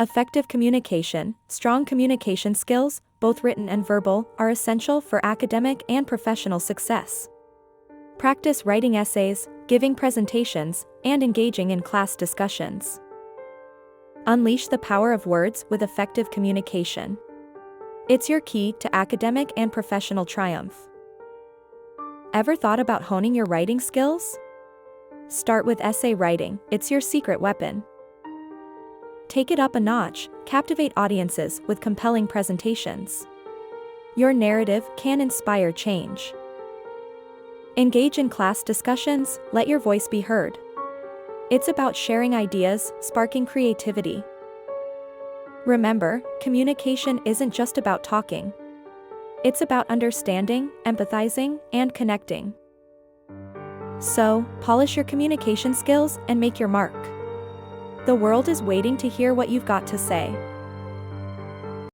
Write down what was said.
Effective communication. Strong communication skills, both written and verbal, are essential for academic and professional success. Practice writing essays, giving presentations, and engaging in class discussions. Unleash the power of words with effective communication. It's your key to academic and professional triumph. Ever thought about honing your writing skills? Start with essay writing, it's your secret weapon. Take it up a notch, captivate audiences with compelling presentations. Your narrative can inspire change. Engage in class discussions, let your voice be heard. It's about sharing ideas, sparking creativity. Remember, communication isn't just about talking. It's about understanding, empathizing, and connecting. So, polish your communication skills and make your mark. The world is waiting to hear what you've got to say.